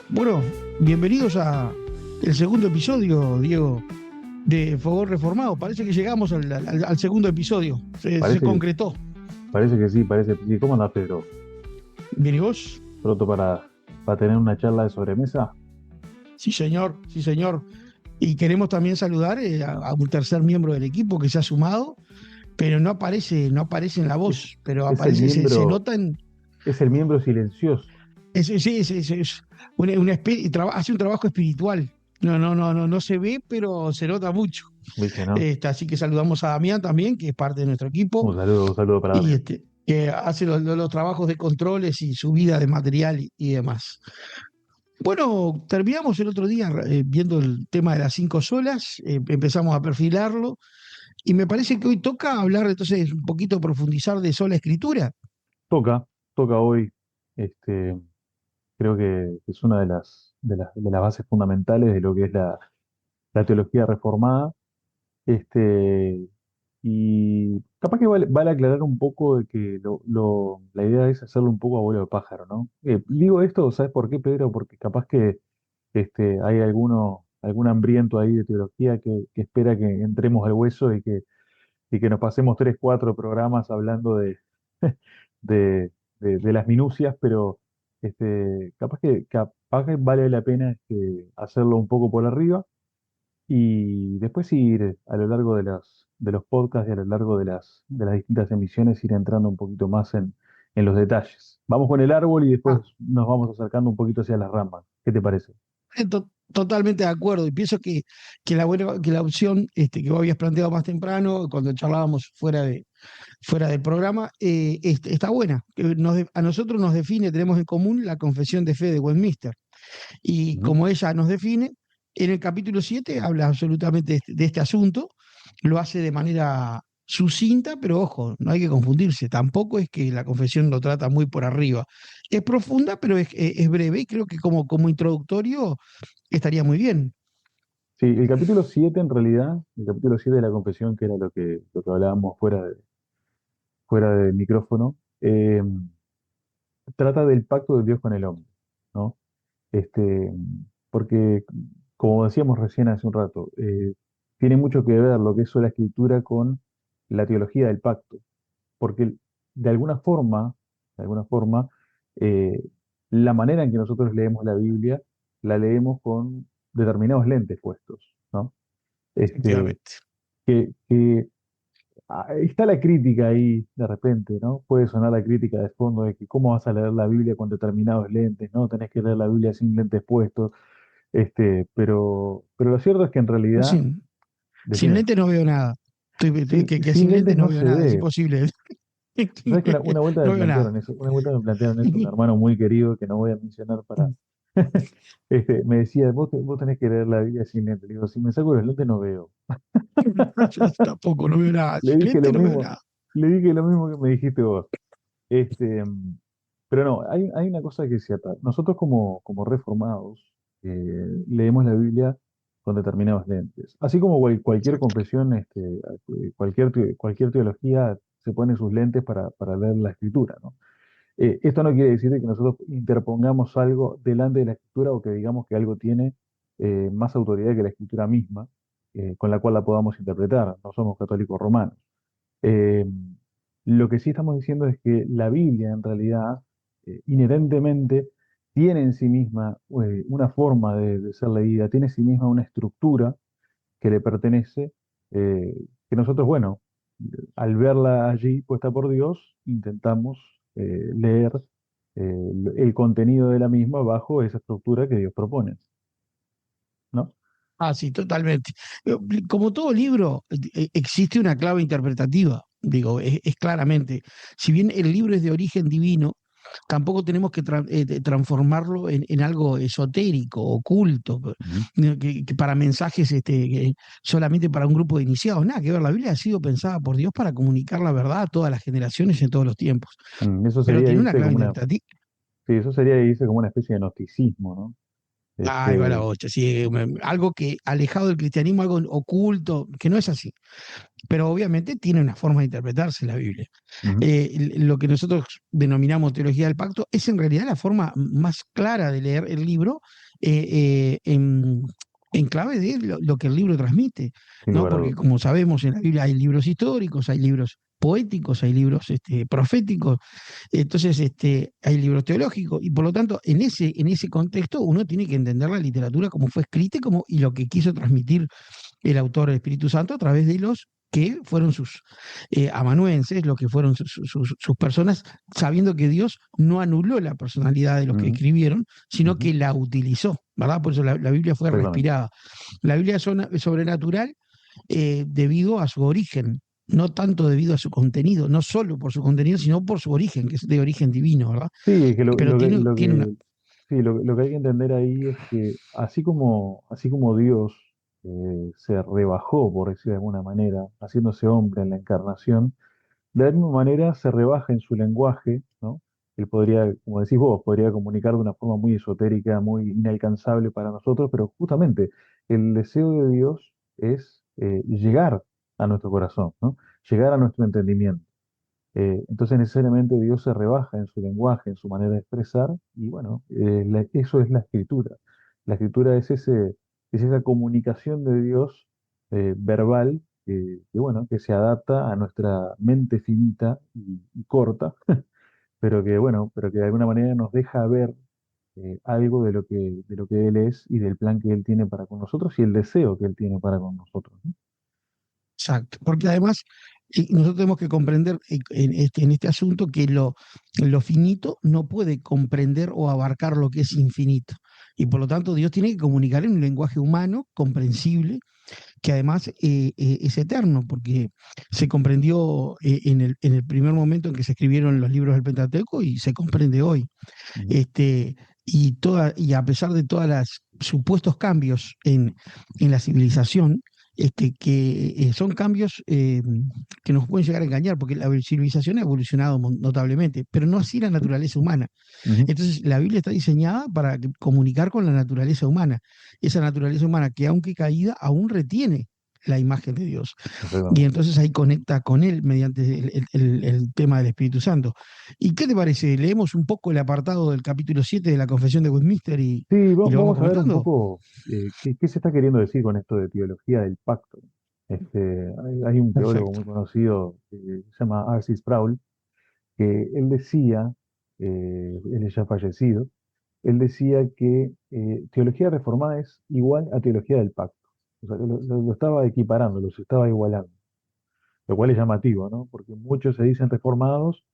Bueno, bienvenidos a el segundo episodio, Diego, de Fogón Reformado. Parece que llegamos al segundo episodio. Se Parece, concretó. parece que sí, parece que sí. ¿Cómo andás, Pedro? ¿Bien y vos? ¿Pronto para tener una charla de sobremesa? Sí, señor, sí, señor. Y queremos también saludar a un tercer miembro del equipo que se ha sumado, pero no aparece en la Es, voz, pero es el aparece, se miembro, nota en. es el miembro silencioso. Sí, es hace un trabajo espiritual. No se ve, pero se nota mucho. ¿Viste, no? Así que saludamos a Damián también, que es parte de nuestro equipo, Un saludo para y Damián. que hace los trabajos de controles y subida de material y demás. Bueno, terminamos el otro día viendo el tema de las 5 solas, empezamos a perfilarlo, y me parece que hoy toca hablar, entonces, un poquito profundizar de sola escritura. Toca, toca hoy. Este, creo que es una de las bases fundamentales de lo que es la teología reformada. Este, y capaz que vale aclarar un poco de que la idea es hacerlo un poco a vuelo de pájaro, ¿no? Digo esto, ¿sabes por qué, Pedro? Porque capaz que hay algún hambriento ahí de teología que espera que entremos al hueso y que nos pasemos 3, 4 programas hablando de, de las minucias, pero capaz que vale la pena hacerlo un poco por arriba y después ir a lo largo de los podcasts y a lo largo de las distintas emisiones ir entrando un poquito más en los detalles. Vamos con el árbol y después Ah, nos vamos acercando un poquito hacia las ramas. ¿Qué te parece? totalmente de acuerdo, y pienso que la opción que vos habías planteado más temprano, cuando charlábamos fuera del programa, está buena. A nosotros nos define, tenemos en común la Confesión de Fe de Westminster. Y Ujú. como ella nos define, en el capítulo 7 habla absolutamente de este asunto, lo hace de manera sucinta, pero ojo, no hay que confundirse, tampoco es que la confesión lo trata muy por arriba. Es profunda, pero es breve, y creo que como introductorio estaría muy bien. Sí, el capítulo 7 en realidad, el capítulo 7 de la confesión, que era lo que hablábamos fuera del micrófono, trata del pacto de Dios con el hombre, ¿no? Este, porque, como decíamos recién hace un rato, tiene mucho que ver lo que es la escritura con la teología del pacto, porque de alguna forma, eh, la manera en que nosotros leemos la Biblia, la leemos con determinados lentes puestos, ¿no? Este, Efectivamente. que está la crítica ahí de repente, ¿no? Puede sonar la crítica de fondo de que cómo vas a leer la Biblia con determinados lentes, ¿no? Tenés que leer la Biblia sin lentes puestos, pero lo cierto es que en Yo realidad, sin decime, lentes no veo nada. Que sin sin lentes lentes no no veo se nada, es ve. imposible. ¿Sabes que una vuelta me No veo nada. plantearon eso? Una vuelta me plantearon eso, un hermano muy querido que no voy a mencionar para. Me decía, vos tenés que leer la Biblia sin lentes. Le digo, si me saco los lentes no veo. Yo tampoco, no veo nada. Le Sin dije lo lentes no veo mismo, nada. le dije lo mismo que me dijiste vos. Este, pero no, hay una cosa que es cierta. Nosotros como reformados leemos la Biblia con determinados lentes. Así como cualquier Exacto. confesión, cualquier teología se pone sus lentes para leer la escritura, ¿no? Esto no quiere decir que nosotros interpongamos algo delante de la escritura o que digamos que algo tiene más autoridad que la escritura misma, con la cual la podamos interpretar. No somos católicos romanos. Eh, lo que sí estamos diciendo es que la Biblia en realidad inherentemente tiene en sí misma una forma de ser leída, tiene en sí misma una estructura que le pertenece, que nosotros, bueno, al verla allí puesta por Dios, intentamos leer el contenido de la misma bajo esa estructura que Dios propone, ¿no? Ah, sí, totalmente. Como todo libro, existe una clave interpretativa. Digo, es claramente. Si bien el libro es de origen divino, tampoco tenemos que transformarlo en algo esotérico, oculto, Ujú. que para mensajes solamente para un grupo de iniciados. Nada que ver, la Biblia ha sido pensada por Dios para comunicar la verdad a todas las generaciones en todos los tiempos. Eso Pero sería tiene una irse clave como una, interpretativa. sí, eso sería irse como una especie de gnosticismo, ¿no? Ahí va la Este, bocha, sí, algo que alejado del cristianismo, algo oculto, que no es así. Pero obviamente tiene una forma de interpretarse la Biblia. ujú, Lo que nosotros denominamos teología del pacto es en realidad la forma más clara de leer el libro eh, eh, en, en clave de lo que el libro transmite, sin ¿no? lugar a Porque dudas. como sabemos en la Biblia hay libros históricos, hay libros poéticos, hay libros proféticos, entonces hay libros teológicos, y por lo tanto en ese contexto uno tiene que entender la literatura como fue escrita y lo que quiso transmitir el autor, el Espíritu Santo, a través de los que fueron sus amanuenses, los que fueron sus personas, sabiendo que Dios no anuló la personalidad de los que Ujú, escribieron, sino ujú, que la utilizó, ¿verdad? Por eso la Biblia fue exactamente. respirada. La Biblia es sobrenatural debido a su origen, no tanto debido a su contenido, no solo por su contenido, sino por su origen, que es de origen divino, ¿verdad? Sí, es que Pero tiene una... sí, lo que hay que entender ahí es que así como Dios se rebajó, por decir de alguna manera, haciéndose hombre en la encarnación, de la misma manera se rebaja en su lenguaje, ¿no? Él podría, como decís vos, podría comunicar de una forma muy esotérica, muy inalcanzable para nosotros, pero justamente el deseo de Dios es llegar a nuestro corazón, ¿no? Llegar a nuestro entendimiento. Entonces necesariamente Dios se rebaja en su lenguaje, en su manera de expresar, y bueno, eso es la escritura. La escritura es esa comunicación de Dios verbal bueno, que se adapta a nuestra mente finita y corta, pero que bueno, pero que de alguna manera nos deja ver algo de lo que Él es y del plan que Él tiene para con nosotros y el deseo que Él tiene para con nosotros, ¿no? Exacto, porque además nosotros tenemos que comprender en este asunto que lo finito no puede comprender o abarcar lo que es infinito. Y por lo tanto Dios tiene que comunicar en un lenguaje humano, comprensible, que además es eterno, porque se comprendió en el primer momento en que se escribieron los libros del Pentateuco y se comprende hoy. Ujú, Este, y a pesar de todos los supuestos cambios en la civilización, que son cambios que nos pueden llegar a engañar, porque la civilización ha evolucionado notablemente, pero no así la naturaleza humana. ujú, Entonces, la Biblia está diseñada para comunicar con la naturaleza humana, esa naturaleza humana que aunque caída, aún retiene la imagen de Dios. Y exactamente. entonces ahí conecta con él mediante el tema del Espíritu Santo. ¿Y qué te parece? Leemos un poco el apartado del capítulo 7 de la Confesión de Westminster Sí, y lo vamos vamos a ver un comentando. poco qué se está queriendo decir con esto de teología del pacto. Hay un teólogo Perfecto. muy conocido que se llama R.C. Sproul, que él decía, él es ya fallecido, él decía que teología reformada es igual a teología del pacto. O sea, lo estaba equiparando, los estaba igualando, lo cual es llamativo, ¿no? Porque muchos se dicen reformados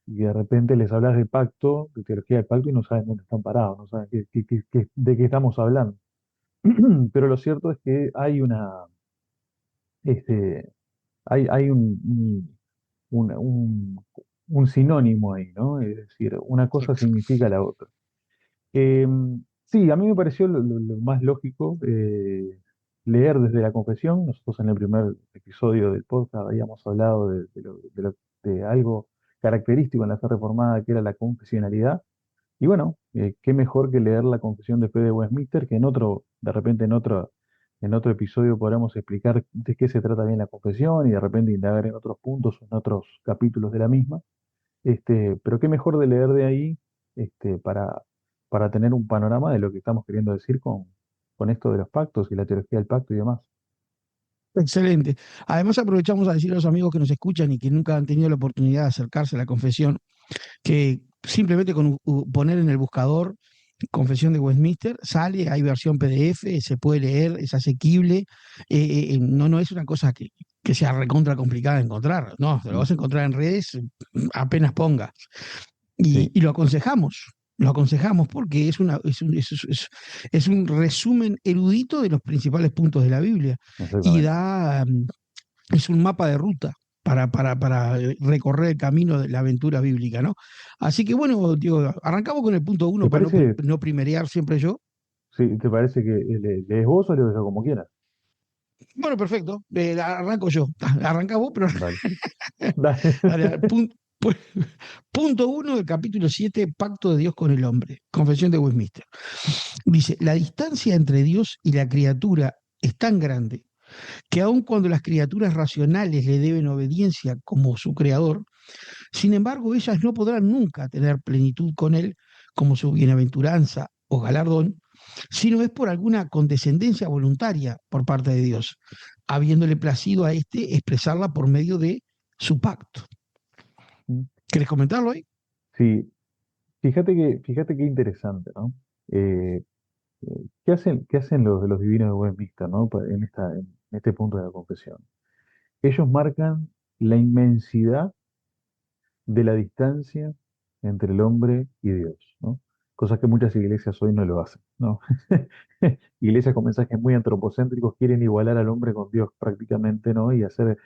y de repente les hablas de pacto, de teología del pacto y no saben dónde están parados, no saben de qué estamos hablando. Pero lo cierto es que este, hay un sinónimo ahí, ¿no? Es decir, una cosa Perfecto. significa la otra. Eh, sí, a mí me pareció lo más lógico leer desde la confesión. Nosotros en el primer episodio del podcast habíamos hablado de algo característico en la fe reformada, que era la confesionalidad. Y bueno, qué mejor que leer la Confesión de Fe de Westminster, que de repente en otro episodio podamos explicar de qué se trata bien la confesión y de repente indagar en otros puntos o en otros capítulos de la misma. Pero qué mejor de leer de ahí este, para tener un panorama de lo que estamos queriendo decir con esto de los pactos y la teología del pacto y demás. Excelente. Además, aprovechamos a decir a los amigos que nos escuchan y que nunca han tenido la oportunidad de acercarse a la confesión, que simplemente con poner en el buscador Confesión de Westminster, sale, hay versión PDF, se puede leer, es asequible, no es una cosa que sea recontra complicada de encontrar, no, lo Mm, vas a encontrar en redes apenas pongas. sí, Y lo aconsejamos porque es un resumen erudito de los principales puntos de la Biblia y exactamente. es un mapa de ruta para recorrer el camino de la aventura bíblica, ¿no? Así que bueno, Diego, arrancamos con el punto uno ¿Te para parece, no primerear siempre yo. sí, te parece que lees vos o leo yo como quieras? Bueno, perfecto, arranco yo. Arranca vos, pero Dale. Dale. dale, Pues, punto 1 del capítulo 7, Pacto de Dios con el hombre, Confesión de Westminster. Dice, la distancia entre Dios y la criatura es tan grande que aun cuando las criaturas racionales le deben obediencia como su creador, sin embargo ellas no podrán nunca tener plenitud con él como su bienaventuranza o galardón, sino es por alguna condescendencia voluntaria por parte de Dios, habiéndole placido a éste expresarla por medio de su pacto. ¿Mm? ¿Querés comentarlo ahí? Sí, fíjate qué interesante, ¿no? Eh, qué hacen los divinos de Westminster, ¿no? En este punto de la confesión. Ellos marcan la inmensidad de la distancia entre el hombre y Dios, ¿no? Cosas que muchas iglesias hoy no lo hacen, ¿no? Iglesias con mensajes muy antropocéntricos quieren igualar al hombre con Dios prácticamente, ¿no? Y hacer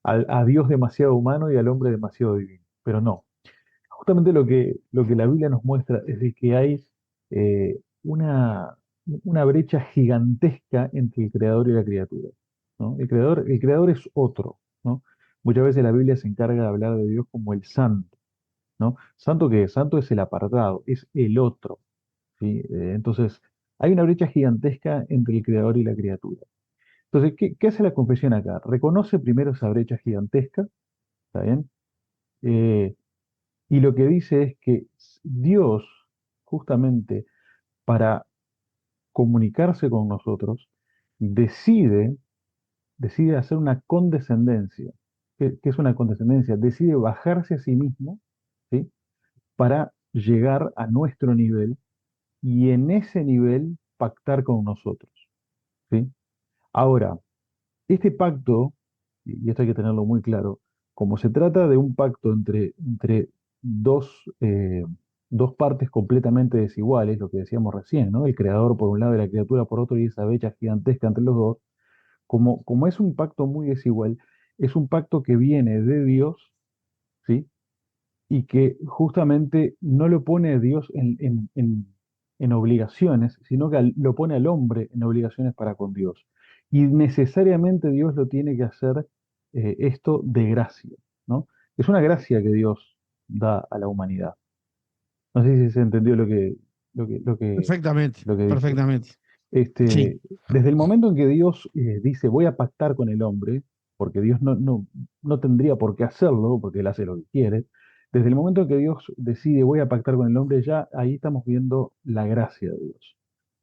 a Dios demasiado humano y al hombre demasiado divino. Pero no. Justamente lo que la Biblia nos muestra es de que hay una brecha gigantesca entre el creador y la criatura, ¿no? El creador es otro, ¿no? Muchas veces la Biblia se encarga de hablar de Dios como el santo, ¿no? ¿Santo qué es? Santo es el apartado, es el otro, ¿sí? Entonces, hay una brecha gigantesca entre el creador y la criatura. Entonces, qué hace la confesión acá? Reconoce primero esa brecha gigantesca, ¿está bien? Eh, y lo que dice es que Dios, justamente para comunicarse con nosotros, decide, decide hacer una condescendencia. ¿Qué es una condescendencia? Decide bajarse a sí mismo, ¿sí? Para llegar a nuestro nivel y en ese nivel pactar con nosotros, ¿sí? Ahora, este pacto, y esto hay que tenerlo muy claro, como se trata de un pacto entre dos, dos partes completamente desiguales, lo que decíamos recién, ¿no? El creador por un lado y la criatura por otro, y esa brecha gigantesca entre los dos, como es un pacto muy desigual, es un pacto que viene de Dios, ¿sí? Y que justamente no lo pone a Dios en obligaciones, sino que lo pone al hombre en obligaciones para con Dios. Y necesariamente Dios lo tiene que hacer esto de gracia, ¿no? Es una gracia que Dios da a la humanidad. No sé si se entendió Perfectamente, lo que dije. perfectamente. Sí, Este, desde el momento en que Dios dice voy a pactar con el hombre, porque Dios no tendría por qué hacerlo, porque Él hace lo que quiere, desde el momento en que Dios decide voy a pactar con el hombre, ya ahí estamos viendo la gracia de Dios,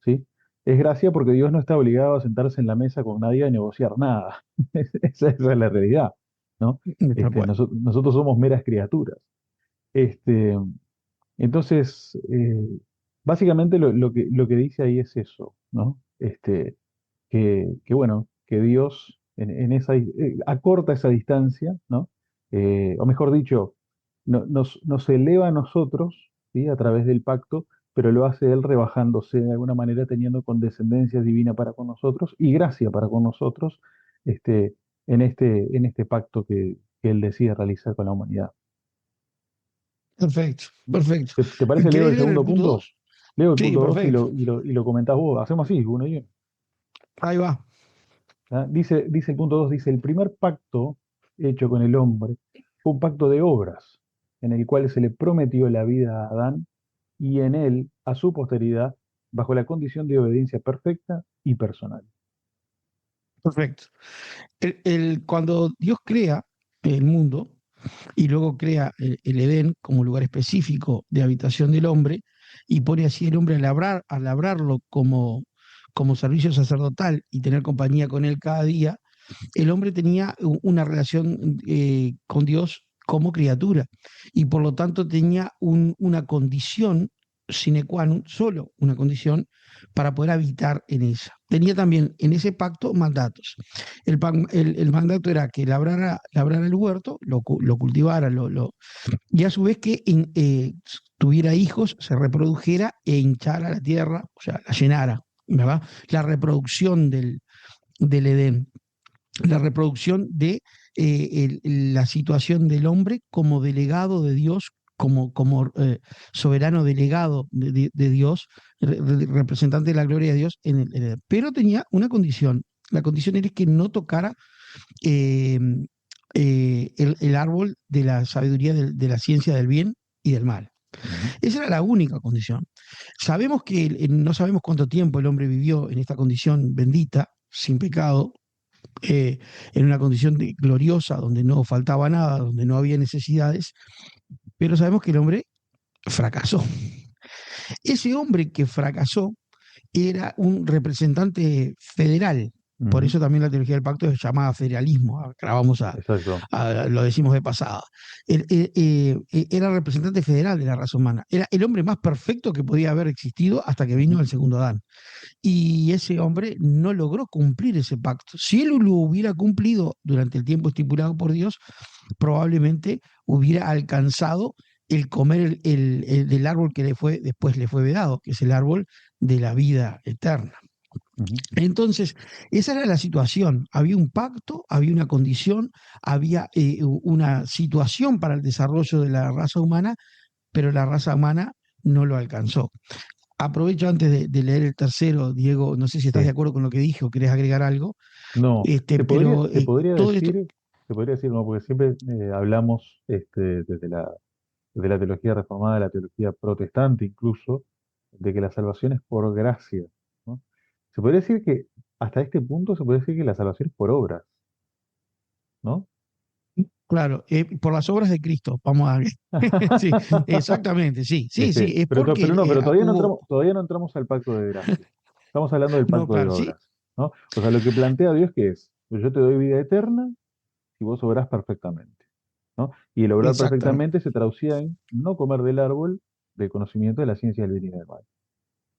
¿sí? Es gracia porque Dios no está obligado a sentarse en la mesa con nadie a negociar nada. Esa es la realidad, ¿no? tal cual. Nosotros somos meras criaturas. Este, entonces, básicamente lo que dice ahí es eso, ¿no? Que bueno, que Dios acorta esa distancia, ¿no? O mejor dicho, nos eleva a nosotros, ¿sí? A través del pacto, pero lo hace Él rebajándose de alguna manera, teniendo condescendencia divina para con nosotros y gracia para con nosotros, este, en este pacto que Él decide realizar con la humanidad. Perfecto, perfecto. ¿Te parece, Leo, ¿Querés el leer el segundo punto punto? 2? Leo el Sí, punto 2 perfecto. y lo comentás vos. Hacemos así, uno y uno. Ahí va. ¿Ah? Dice el punto 2 dice, el primer pacto hecho con el hombre fue un pacto de obras, en el cual se le prometió la vida a Adán y en él a su posteridad, bajo la condición de obediencia perfecta y personal. Perfecto. Cuando Dios crea el mundo y luego crea el Edén como lugar específico de habitación del hombre y pone así el hombre a labrarlo como servicio sacerdotal y tener compañía con él cada día, el hombre tenía una relación con Dios como criatura y por lo tanto tenía una condición sine qua non, solo una condición para poder habitar en ella. Tenía también en ese pacto mandatos. El mandato era que labrara el huerto, lo cultivara, y a su vez que tuviera hijos, se reprodujera e hinchara la tierra, o sea, la llenara, ¿verdad? La reproducción del Edén, la reproducción de la situación del hombre como delegado de Dios, como soberano delegado de Dios, representante de la gloria de Dios en el. Pero tenía una condición. La condición era que no tocara eh, el árbol de la sabiduría de la ciencia del bien y del mal. Ujú, Esa era la única condición. Sabemos que no sabemos cuánto tiempo el hombre vivió en esta condición bendita, sin pecado, en una condición gloriosa, donde no faltaba nada, donde no había necesidades, pero sabemos que el hombre fracasó. Ese hombre que fracasó era un representante federal. Por ujú, eso también la teología del pacto es llamada federalismo. Acá vamos exacto. lo decimos de pasada. Era representante federal de la raza humana. Era el hombre más perfecto que podía haber existido hasta que vino Ujú, el segundo Adán. Y ese hombre no logró cumplir ese pacto. Si él lo hubiera cumplido durante el tiempo estipulado por Dios, probablemente hubiera alcanzado el comer del árbol que después le fue vedado, que es el árbol de la vida eterna. ujú. Entonces, esa era la situación. Había un pacto, había una condición, había una situación para el desarrollo de la raza humana, pero la raza humana no lo alcanzó. Aprovecho antes de leer el tercero, Diego, no sé si estás de Sí. acuerdo con lo que dije o querés agregar algo, No, pero todo esto, te podría decir, no, porque siempre hablamos desde la teología reformada, de la teología protestante incluso, de que la salvación es por gracia, ¿no? Se podría decir que hasta este punto se podría decir que la salvación es por obras, ¿no? claro, por las obras de Cristo, vamos a ver. Sí, exactamente, sí, sí, sí, es Pero porque no, pero hubo, todavía no entramos al pacto de gracia. Estamos hablando del no, pacto de claro, sí, obras, ¿no? O sea, lo que plantea Dios que es, pues yo te doy vida eterna si vos obrás perfectamente, ¿no? Y el obrar exactamente. perfectamente se traducía en no comer del árbol del conocimiento de la ciencia del bien y del mal,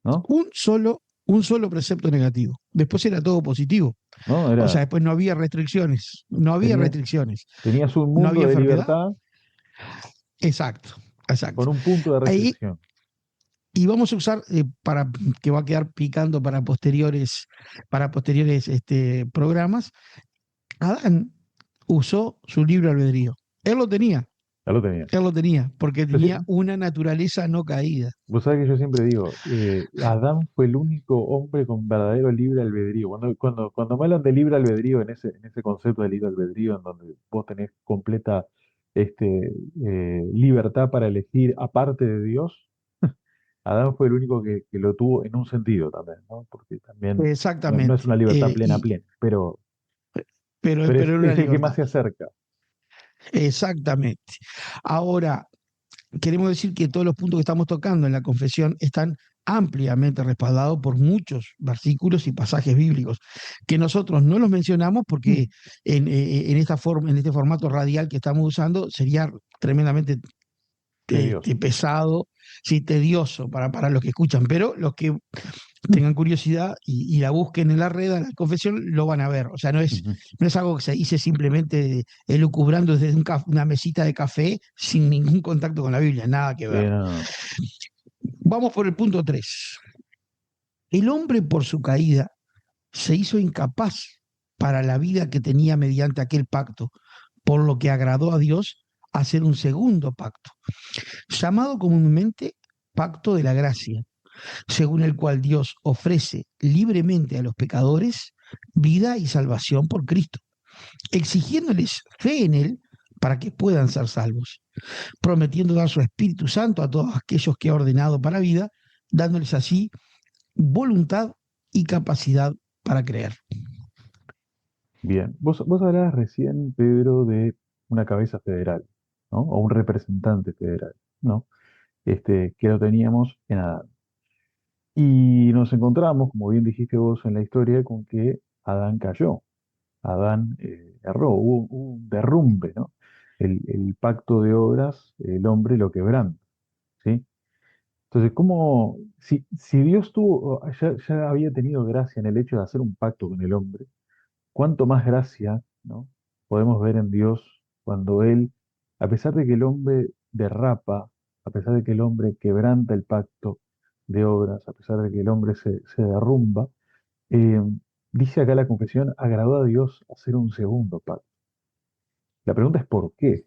¿no? Un solo precepto negativo. Después era todo positivo. ¿No? O sea, Era, después no había restricciones, no había tenía, restricciones, tenías un no mundo había de enfermedad. libertad Exacto, exacto. con un punto de Ahí, restricción. y vamos a usar para que va a quedar picando para posteriores programas. Adán usó su libre albedrío. Él lo tenía, Ya lo tenía. él lo tenía, porque Yo tenía sí- una naturaleza no caída. Vos sabés que yo siempre digo, Adán fue el único hombre con verdadero libre albedrío. Cuando me hablan de libre albedrío, en ese concepto de libre albedrío, en donde vos tenés completa libertad para elegir aparte de Dios, Adán fue el único que lo tuvo en un sentido también, ¿no? Porque también no es Exactamente. una libertad plena, plena, Pero pero era una es el que más libertad. se acerca. Exactamente. Ahora, queremos decir que todos los puntos que estamos tocando en la confesión están ampliamente respaldados por muchos versículos y pasajes bíblicos, que nosotros no los mencionamos porque en esta forma, en este formato radial que estamos usando sería tremendamente Tedioso. pesado, sí, tedioso para los que escuchan, pero los que tengan curiosidad y la busquen en la red, en la confesión, lo van a ver. O sea, Ujú. no es algo que se dice simplemente elucubrando desde una mesita de café sin ningún contacto con la Biblia, nada que ver. No, no, no. Vamos por el punto 3. El hombre por su caída se hizo incapaz para la vida que tenía mediante aquel pacto, por lo que agradó a Dios hacer un segundo pacto, llamado comúnmente pacto de la gracia, según el cual Dios ofrece libremente a los pecadores vida y salvación por Cristo, exigiéndoles fe en Él para que puedan ser salvos, prometiendo dar su Espíritu Santo a todos aquellos que ha ordenado para vida, dándoles así voluntad y capacidad para creer. Bien. Vos hablabas recién, Pedro, de una cabeza federal, ¿no? O un representante federal, ¿no? Que lo teníamos en Adán. Y nos encontramos, como bien dijiste vos en la historia, con que Adán cayó. Adán erró, hubo un derrumbe, ¿no? El pacto de obras, el hombre lo quebranta, ¿sí? Entonces, si Dios ya había tenido gracia en el hecho de hacer un pacto con el hombre, cuánto más gracia, ¿no? Podemos ver en Dios cuando Él, a pesar de que el hombre derrapa, a pesar de que el hombre quebranta el pacto de obras, a pesar de que el hombre se derrumba, eh, dice acá la confesión, agradó a Dios hacer un segundo pacto. La pregunta es ¿por qué?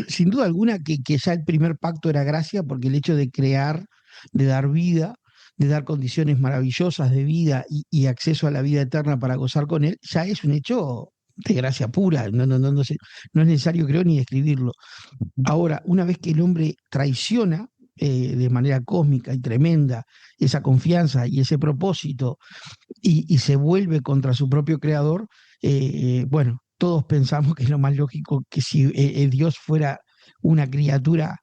Sin duda alguna que ya el primer pacto era gracia, porque el hecho de crear, de dar vida, de dar condiciones maravillosas de vida y acceso a la vida eterna para gozar con Él, ya es un hecho de gracia pura, no es necesario, creo, ni describirlo. Ujú. Ahora, una vez que el hombre traiciona de manera cósmica y tremenda esa confianza y ese propósito y se vuelve contra su propio creador, bueno, todos pensamos que es lo más lógico que si Dios fuera una criatura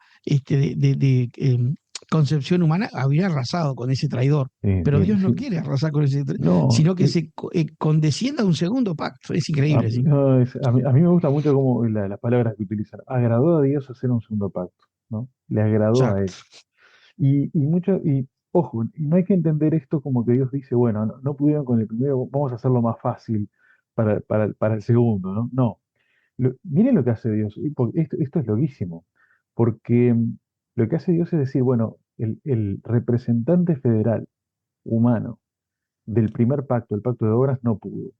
concepción humana, habría arrasado con ese traidor. Sí, Pero sí, Dios no sí. quiere arrasar con ese traidor, No, sino que se condescienda a un segundo pacto. Es increíble, ¿sí? no, a mí me gusta mucho como las palabras que utilizan. Agradó a Dios hacer un segundo pacto, ¿no? Le agradó a Exacto. él. Ojo, y no hay que entender esto como que Dios dice, bueno, no, no pudieron con el primero, vamos a hacerlo más fácil para el segundo, ¿no? No. Miren lo que hace Dios. Esto es loquísimo. Porque lo que hace Dios es decir, bueno, el representante federal humano del primer pacto, el pacto de obras, no pudo.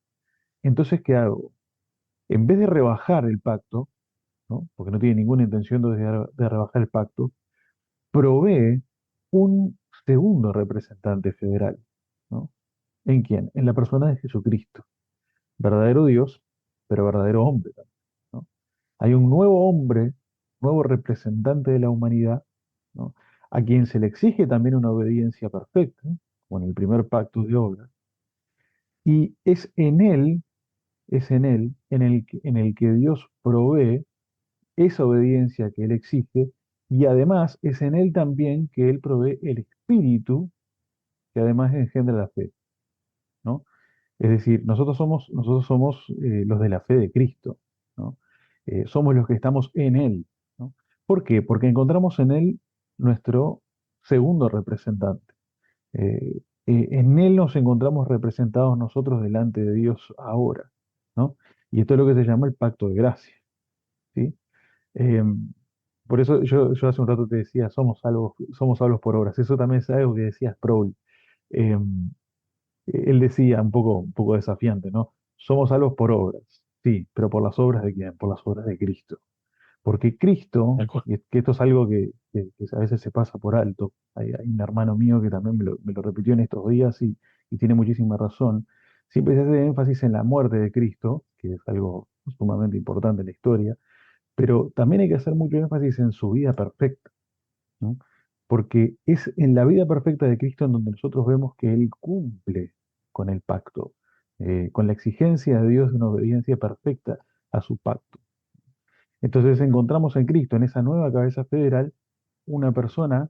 Entonces, ¿qué hago? En vez de rebajar el pacto, ¿no? Porque no tiene ninguna intención de rebajar el pacto, provee un segundo representante federal, ¿no? ¿En quién? En la persona de Jesucristo, verdadero Dios, pero verdadero hombre también, ¿no? Hay un nuevo hombre, nuevo representante de la humanidad, ¿no? A quien se le exige también una obediencia perfecta, ¿no? Como en el primer pacto de obras, y es en él en el que Dios provee esa obediencia que Él exige, y además es en Él también que Él provee el Espíritu, que además engendra la fe, ¿no? Es decir, nosotros somos los de la fe de Cristo, ¿no? Somos los que estamos en Él, ¿no? ¿Por qué? Porque encontramos en Él nuestro segundo representante. En Él nos encontramos representados nosotros delante de Dios ahora, ¿no? Y esto es lo que se llama el pacto de gracia, ¿sí? Eh, por eso yo hace un rato te decía, somos salvos por obras. Eso también es algo que decía Sproul. Eh, Él decía un poco desafiante, ¿no? Somos salvos por obras, sí, pero ¿por las obras de quién? Por las obras de Cristo. Porque Cristo, Tal cual. y es que esto es algo que a veces se pasa por alto, hay un hermano mío que también me lo repitió en estos días y tiene muchísima razón, siempre se hace énfasis en la muerte de Cristo, que es algo sumamente importante en la historia, pero también hay que hacer mucho énfasis en su vida perfecta, ¿no? Porque es en la vida perfecta de Cristo en donde nosotros vemos que Él cumple con el pacto, con la exigencia de Dios de una obediencia perfecta a su pacto. Entonces encontramos en Cristo, en esa nueva cabeza federal, una persona,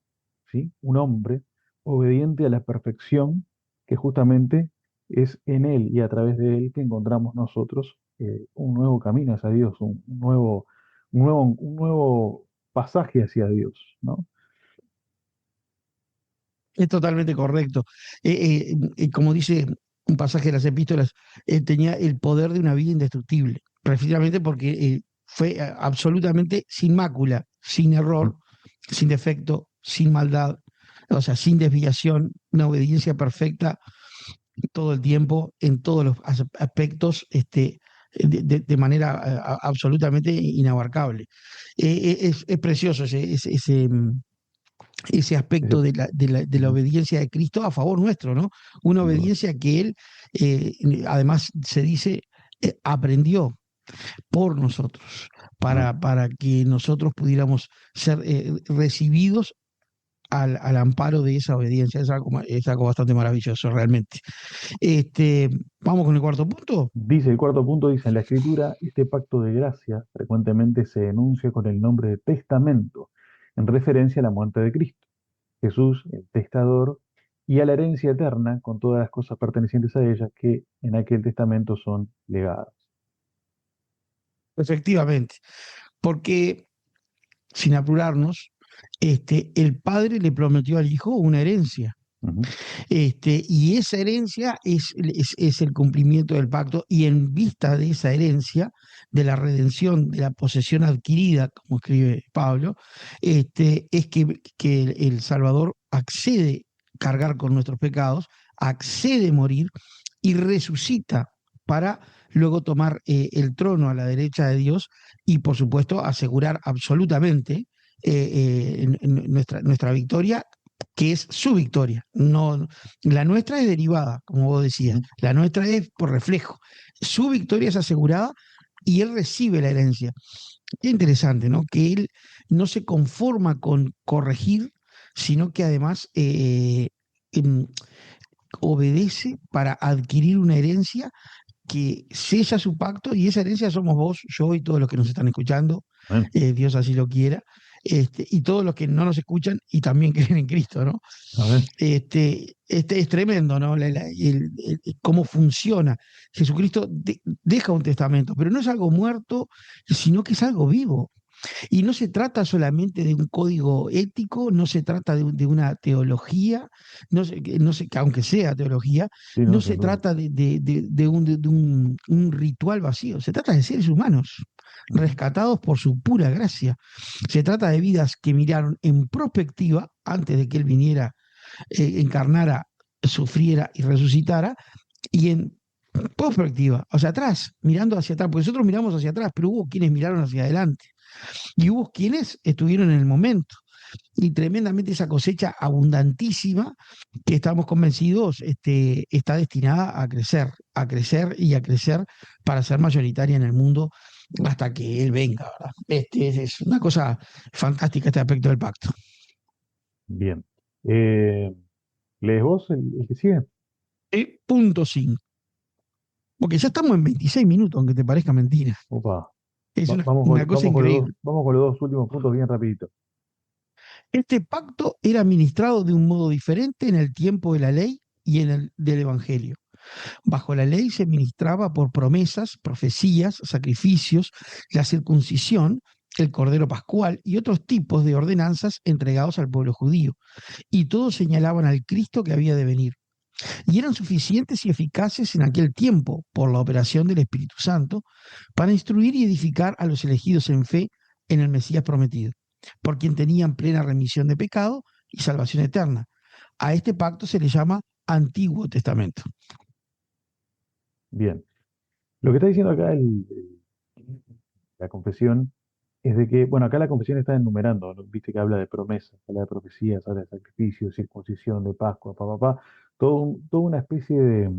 ¿sí? Un hombre obediente a la perfección, que justamente es en Él y a través de Él que encontramos nosotros un nuevo camino hacia Dios, un nuevo pasaje hacia Dios, ¿no? Es totalmente correcto. Como dice un pasaje de las epístolas, tenía el poder de una vida indestructible, precisamente porque fue absolutamente sin mácula, sin Ujú. error, sin defecto, sin maldad, o sea, sin desviación, una obediencia perfecta todo el tiempo, en todos los aspectos, de manera absolutamente inabarcable. Es precioso ese aspecto Ese- de la ujú, obediencia de Cristo a favor nuestro, ¿no? Una sin duda. obediencia que Él, eh, además se dice, aprendió por nosotros, Ujú. para que nosotros pudiéramos ser recibidos al amparo de esa obediencia. Es algo bastante maravilloso, realmente. Vamos con el cuarto punto. Dice el cuarto punto, dice en la Escritura, este pacto de gracia frecuentemente se enuncia con el nombre de testamento, en referencia a la muerte de Cristo. Jesús, el testador, y a la herencia eterna con todas las cosas pertenecientes a ella que en aquel testamento son legadas. Efectivamente, porque sin apurarnos, el padre le prometió al hijo una herencia. Ujú. Y esa herencia es el cumplimiento del pacto, y en vista de esa herencia, de la redención, de la posesión adquirida, como escribe Pablo, es que el Salvador accede a cargar con nuestros pecados, accede a morir y resucita para luego tomar el trono a la derecha de Dios y, por supuesto, asegurar absolutamente nuestra victoria que es su victoria. No, la nuestra es derivada, como vos decías, Ujú. la nuestra es por reflejo. Su victoria es asegurada y él recibe la herencia. Qué interesante, ¿no? Que él no se conforma con corregir, sino que además em, obedece para adquirir una herencia que sella su pacto y esa herencia somos vos, yo y todos los que nos están escuchando, Amén. Dios así lo quiera, y todos los que no nos escuchan y también creen en Cristo, ¿no? Amén. Es tremendo, ¿no? Cómo funciona. Jesucristo deja un testamento, pero no es algo muerto, sino que es algo vivo. Y no se trata solamente de un código ético, no se trata de una teología, que aunque sea teología, Sí, no no, se sin duda. trata de un ritual vacío, se trata de seres humanos Ujú. rescatados por su pura gracia. Se trata de vidas que miraron en prospectiva, antes de que Él viniera, encarnara, sufriera y resucitara, y en perspectiva, hacia atrás, mirando hacia atrás, porque nosotros miramos hacia atrás, pero hubo quienes miraron hacia adelante. Y hubo quienes estuvieron en el momento. Y tremendamente esa cosecha abundantísima que estamos convencidos está destinada a crecer y a crecer para ser mayoritaria en el mundo hasta que Él venga, ¿verdad? Es una cosa fantástica este aspecto del pacto. Bien. Eh, ¿Lees vos el que sigue? Punto 5. Porque ya estamos en 26 minutos, aunque te parezca mentira. Opa. Es Vamos una cosa increíble. vamos con los dos últimos puntos bien rapidito. Este pacto era administrado de un modo diferente en el tiempo de la ley y en el del Evangelio. Bajo la ley se ministraba por promesas, profecías, sacrificios, la circuncisión, el cordero pascual y otros tipos de ordenanzas entregados al pueblo judío, y todos señalaban al Cristo que había de venir, y eran suficientes y eficaces en aquel tiempo, por la operación del Espíritu Santo, para instruir y edificar a los elegidos en fe en el Mesías prometido, por quien tenían plena remisión de pecado y salvación eterna. A este pacto se le llama Antiguo Testamento. Bien. Lo que está diciendo acá la confesión es de que, bueno, acá la confesión está enumerando, ¿no? Viste que habla de promesas, habla de profecías, habla de sacrificios, circuncisión, de Pascua, toda una especie de,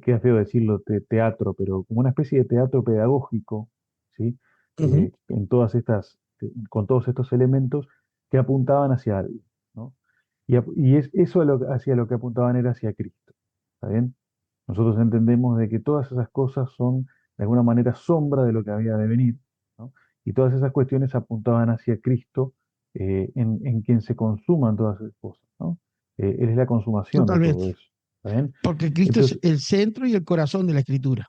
queda feo decirlo, teatro, pero como una especie de teatro pedagógico, ¿sí? Uh -huh. Con todos estos elementos que apuntaban hacia algo, ¿no? Y eso hacia lo que apuntaban era hacia Cristo, ¿está bien? Nosotros entendemos de que todas esas cosas son de alguna manera sombra de lo que había de venir, ¿no? Y todas esas cuestiones apuntaban hacia Cristo, en quien se consuman todas esas cosas, ¿no? Él es la consumación de Totalmente. todo eso, ¿está bien? Porque Cristo es Entonces, el centro y el corazón de la Escritura.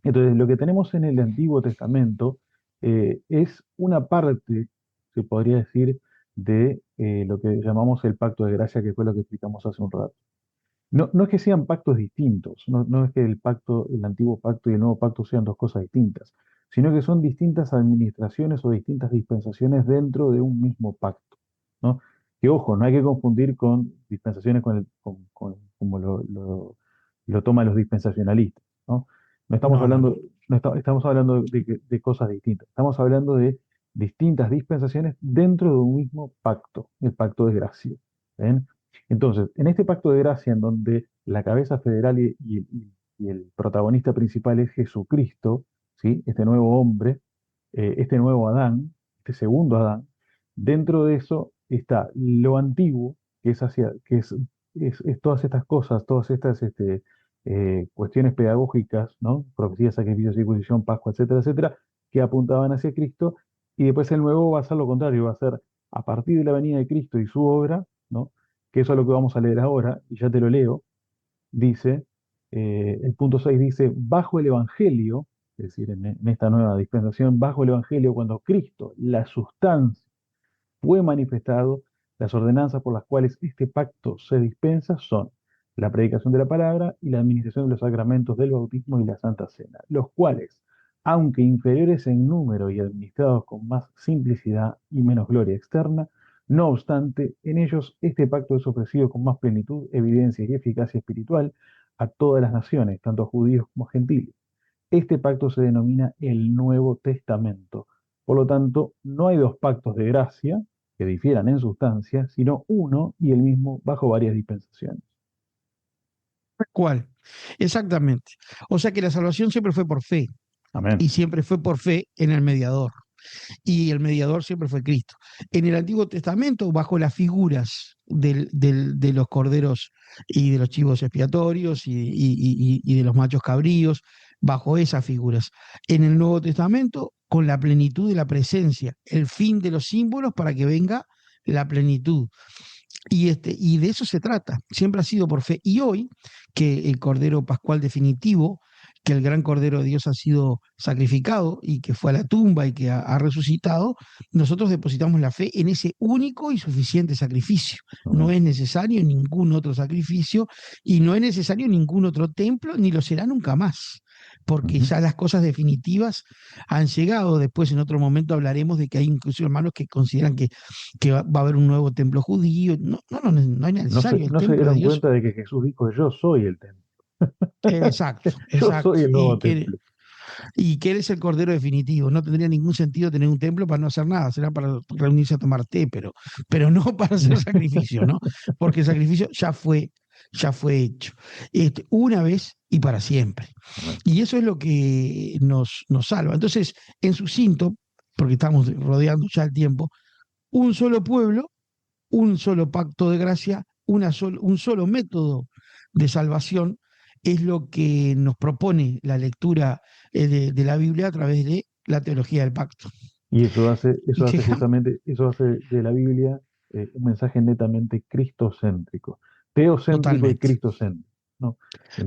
lo que tenemos en el Antiguo Testamento es una parte, se podría decir, de lo que llamamos el pacto de gracia, que fue lo que explicamos hace un rato. No es que sean pactos distintos, no es que el antiguo pacto y el nuevo pacto sean dos cosas distintas, sino que son distintas administraciones o distintas dispensaciones dentro de un mismo pacto, ¿no? Que ojo, no hay que confundir con dispensaciones como lo toman los dispensacionalistas, ¿no? No estamos No, no, no. hablando, estamos hablando de cosas distintas, estamos hablando de distintas dispensaciones dentro de un mismo pacto, el pacto de gracia. ¿Ven? Entonces, en este pacto de gracia, en donde la cabeza federal y el protagonista principal es Jesucristo, ¿sí? Este nuevo hombre, este nuevo Adán, este segundo Adán, dentro de eso está lo antiguo, que es todas estas cosas, todas estas cuestiones pedagógicas, ¿no? Profecía, sacrificio, circuncisión, Pascua, etcétera, etcétera, que apuntaban hacia Cristo, y después el nuevo va a ser lo contrario, va a ser a partir de la venida de Cristo y su obra, ¿no? Que eso es lo que vamos a leer ahora, y ya te lo leo, dice, el punto 6 dice, bajo el Evangelio, es decir, en esta nueva dispensación, bajo el Evangelio, cuando Cristo, la sustancia, fue manifestado, las ordenanzas por las cuales este pacto se dispensa son la predicación de la palabra y la administración de los sacramentos del bautismo y la Santa Cena, los cuales, aunque inferiores en número y administrados con más simplicidad y menos gloria externa, no obstante, en ellos este pacto es ofrecido con más plenitud, evidencia y eficacia espiritual a todas las naciones, tanto judíos como gentiles. Este pacto se denomina el Nuevo Testamento. Por lo tanto, no hay dos pactos de gracia, que difieran en sustancia, sino uno y el mismo bajo varias dispensaciones. ¿Cuál? Exactamente. O sea que la salvación siempre fue por fe Amén. y siempre fue por fe en el mediador. Y el mediador siempre fue Cristo. En el Antiguo Testamento, bajo las figuras de los corderos y de los chivos expiatorios y de los machos cabríos, bajo esas figuras. En el Nuevo Testamento, con la plenitud de la presencia, el fin de los símbolos para que venga la plenitud. Y de eso se trata, siempre ha sido por fe. Y hoy, que el Cordero Pascual definitivo, que el gran Cordero de Dios ha sido sacrificado y que fue a la tumba y que ha resucitado, nosotros depositamos la fe en ese único y suficiente sacrificio. No Amén. es necesario ningún otro sacrificio y no es necesario ningún otro templo, ni lo será nunca más, porque Ujú. ya las cosas definitivas han llegado. Después, en otro momento, hablaremos de que hay incluso hermanos que consideran que va a haber un nuevo templo judío. No, no, no, no es necesario. El No se templo de dieron Dios, cuenta de que Jesús dijo, yo soy el templo. exacto, Yo exacto. soy el nuevo templo. Y que Él es el Cordero definitivo. No tendría ningún sentido tener un templo para no hacer nada. Será para reunirse a tomar té, pero no para hacer sacrificio, ¿no? Porque el sacrificio ya fue hecho. Una vez y para siempre. Amén. Y eso es lo que nos salva. Entonces, en sucinto, porque estamos rodeando ya el tiempo, un solo pueblo, un solo pacto de gracia, un solo método de salvación es lo que nos propone la lectura de la Biblia a través de la teología del pacto. Y Y eso hace llegamos justamente, eso hace de la Biblia un mensaje netamente cristocéntrico, teocéntrico y totalmente. cristocéntrico, ¿no?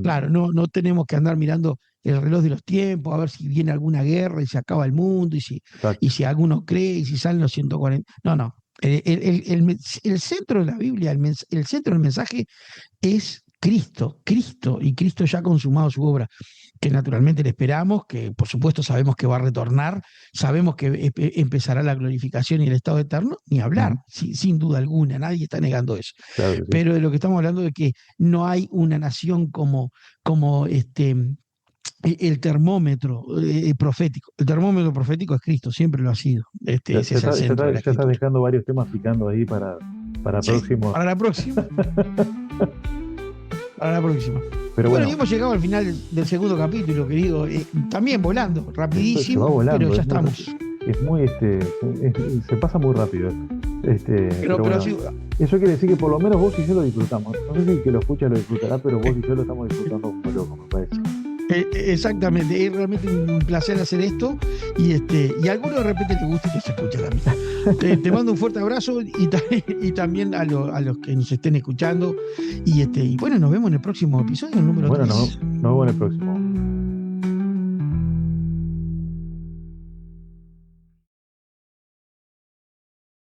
Claro, En- no tenemos que andar mirando el reloj de los tiempos, a ver si viene alguna guerra y se acaba el mundo, y exacto. si alguno cree, y si salen los 140. No, no. El centro de la Biblia, el centro del mensaje es Cristo, Cristo, y Cristo ya ha consumado su obra, que naturalmente le esperamos, que por supuesto sabemos que va a retornar, sabemos que empezará la glorificación y el estado eterno, ni hablar, Ujú. sin duda alguna, nadie está negando eso. Claro que sí. Pero de lo que estamos hablando es que no hay una nación como el termómetro profético. El termómetro profético es Cristo, siempre lo ha sido. Ese es el centro de la Ya estás escritura. dejando varios temas picando ahí para Sí, próximos. para la próxima, para la próxima. Y Pero bueno, y bueno, hemos llegado al final del segundo capítulo, querido. También volando, se va rapidísimo, pero volando, ya estamos. es muy, se pasa muy rápido. Pero Pero bueno, sí, eso quiere decir que por lo menos vos y yo lo disfrutamos. No sé si el que lo escucha lo disfrutará, pero vos y yo lo estamos disfrutando como locos, me parece. exactamente, es realmente un placer hacer esto y a alguno de repente te gusta y que se escucha también. Te mando un fuerte abrazo y también a los que nos estén escuchando y bueno, nos vemos en el próximo episodio, el número Bueno, 3. nos vemos en el próximo.